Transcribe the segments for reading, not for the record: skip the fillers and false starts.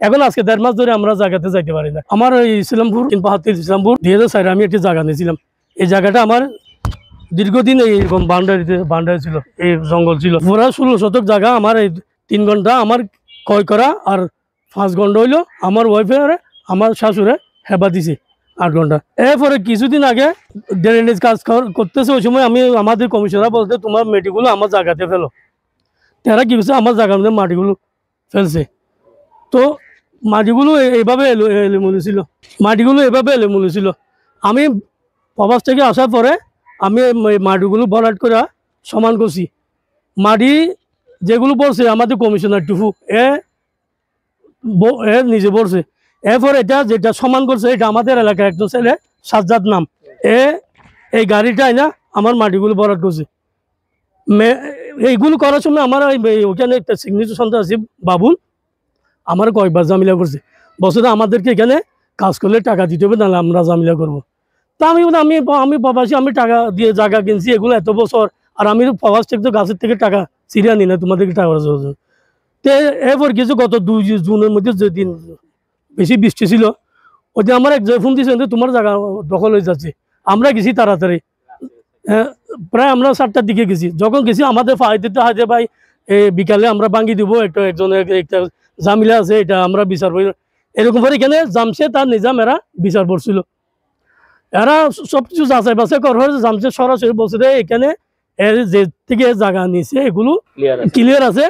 এখন আজকে 1.5 মাস ধরে আমরা জায়গাতে যাইতে পারি না। আমার ওই ইসলামপুর 372 2004 আমি একটি জায়গা নিয়েছিলাম। এই জায়গাটা আমার দীর্ঘদিন এইরকম বাউন্ডারি ছিল, এই জঙ্গল ছিল পুরা 16 শতক জায়গা। আমার এই 3 ঘন্টা আমার ক্রয় করা আর 5 ঘন্টা হইলো আমার ওয়াইফে আমার শাশুড়ে হেবা দিছে 8 ঘন্টা। এরপরে কিছুদিন আগে ড্রেনেজ কাজ করতেছে, ওই সময় আমি আমাদের কমিশনার বলতে তোমার মাটিগুলো আমার জায়গাতে ফেলো। তারা কি করছে আমার জায়গার মধ্যে মাটিগুলো ফেলছে। তো মাটিগুলো এইভাবে এলোমেলো ছিল, আমি প্রবাস থেকে আসার পরে আমি মাটিগুলো ভরাট করে সমান করছি। মাটি যেগুলো পড়ছে আমাদের কমিশনার টুফু এ নিজে পড়ছে। এরপর এটা যেটা সমান করছে এটা আমাদের এলাকার একজন ছেলে সাজ্জাদ নাম, এই গাড়িটাই না আমার মাটিগুলো ভরাট করছে। এইগুলো করার সময় আমার ওখানে একটা সিগনেচার সন্তান আছে বাবুল, আমার কয়েকবার জামিলা করছে, বছরে আমাদেরকে এখানে কাজ করলে টাকা দিতে হবে, নাহলে আমরা জামিলা করবো। তা আমি প্রবাসী, আমি টাকা দিয়ে জায়গা কিনছি এগুলো এত বছর, আর আমি প্রবাস থেকে তো গাছের থেকে টাকা ছিঁড়ে আনি না, তোমাদেরকে টাকা। তো এরপর কিছু গত 2 জুনের মধ্যে যেদিন বেশি বৃষ্টি ছিল, ওই দিন আমার এক ফোন দিয়েছে তোমার জায়গা দখল হয়ে যাচ্ছে। আমরা গেছি তাড়াতাড়ি, প্রায় আমরা 7টার দিকে গেছি। যখন গেছি আমাদের ফাই দিতে হয় যে ভাই বিকালে আমরা ভাঙি দিব, একজনের একটা জামিলা আছে, এটা আমরা বিচার করি। এরকম করে এখানে জামশেদ আর নিজাম এরা বিচার করছিল। এরা সবকিছু যাচাই বাছাই করার জামশেদ সরাসরি বলছে যে এখানে যে থেকে জায়গা নিয়েছে এগুলো ক্লিয়ার আছে,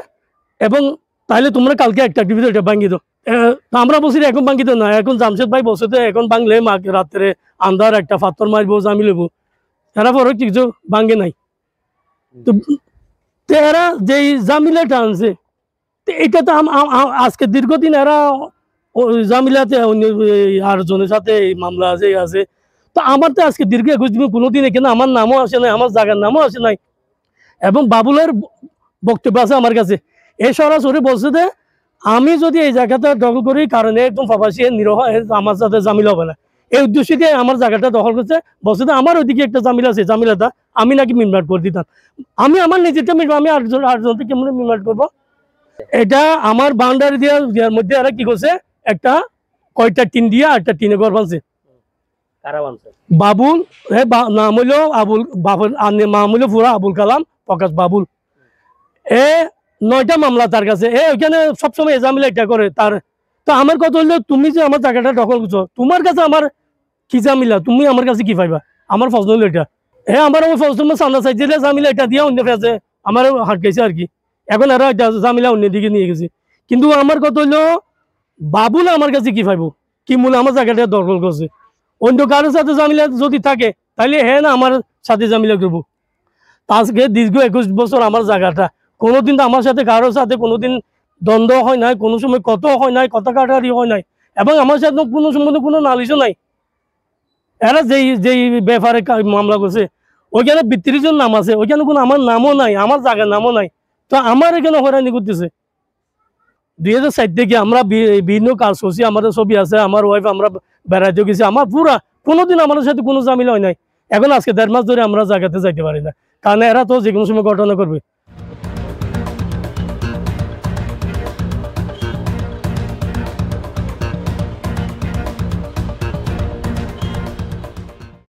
এবং তাইলে তোমরা কালকে একটা টিভিতে এটা ভাঙি দাও। আমরা বলছি এখন ভাঙি দাও না, এখন জামশেদ ভাই বলছে যে এখন ভাঙলে রাত্রে আন্ধার একটা পাথর মারবো, জামি লেবো। এরা পরে কিছু ভাঙে নাই। তো এরা যেই জামিলাটা আনছে এটা তো আজকে দীর্ঘদিন এরা জামিলাতে আর জনের সাথে মামলা আছে। তো আমার তো আজকে দীর্ঘ 21 দিন কোনোদিন এখানে আমার নামও আসে নাই, আমার জায়গার নামও আসে নাই। এবং বাবুলের বক্তব্য আছে আমার কাছে, এ সরাসরি বলছে যে আমি যদি এই জায়গাটা দখল করি কারণে একদম প্রবাসী নিরহ আমার সাথে জামিলা হবে না, এই উদ্দেশ্য দিয়ে আমার জায়গাটা দখল করছে। বলছে যে আমার ওইদিকে একটা জামিলা আছে, জামিলাটা আমি নাকি মিটমাট করে দিতাম। আমি আমার নিজেরটা মিটবো, আমি আটজনকে কেমন মিটমাট করবো? এটা আমার বাউন্ডারি দেওয়ার মধ্যে এরা কি করছে, একটা কয়টা টিন দিয়ে একটা টিনে ঘর বানছে। বাবুল নাম হইলো আবুল, বাবুল নাম হইলো পুরা আবুল কালাম প্রকাশ বাবুল। 9টা মামলা তার কাছে, ওইখানে সবসময় জামিলা এটা করে তার। তো আমার কথা হইলো তুমি যে আমার জায়গাটা দখল করছো, তোমার কাছে আমার কি জামিলা, তুমি আমার কাছে কি পাইবা? আমার ফসল হইলো এটা। আমার ওই ফসল সামনা চাইছে জামিলা এটা দিয়ে অন্য কাছে আমার হাট গেছে আর কি। এখন এরা জামিলা অন্য দিকে নিয়ে গেছে। কিন্তু আমার কথা হইলো বাবুল আমার কাছে কি পাইবো, কি মূলে আমার জায়গাটা দখল করছে। অন্য কারোর সাথে জামিলা যদি থাকে তাহলে না আমার সাথে জামিলা করবো। আজকে দীর্ঘ 21 বছর আমার জায়গাটা, কোনোদিন তো আমার সাথে কারোর সাথে কোনোদিন দ্বন্দ্ব হয় নাই, কোনো সময় কত হয় নাই, কথা কাটারি হয় নাই, এবং আমার সাথে কোনো সময় কোনো নালিশও নাই। এরা যেই ব্যাপারে মামলা করছে ওইখানে 32 জন নাম আছে, ওইখানে কোনো আমার নামও নাই, আমার জায়গার নামও নাই। তো আমার এখানে হয়রানি করতেছে। 2004 থেকে আমরা বিভিন্ন কাজ করছি, আমাদের ছবি আছে, আমার ওয়াইফ আমরা বেড়াইতে গেছি, আমার পুরা কোনোদিন আমাদের সাথে কোনো জামিলা হয় নাই। এখন আজকে 1.5 মাস ধরে আমরা জায়গাতে যাইতে পারি না, কারণ এরা তো যে কোনো সময় ঘটনা করবে।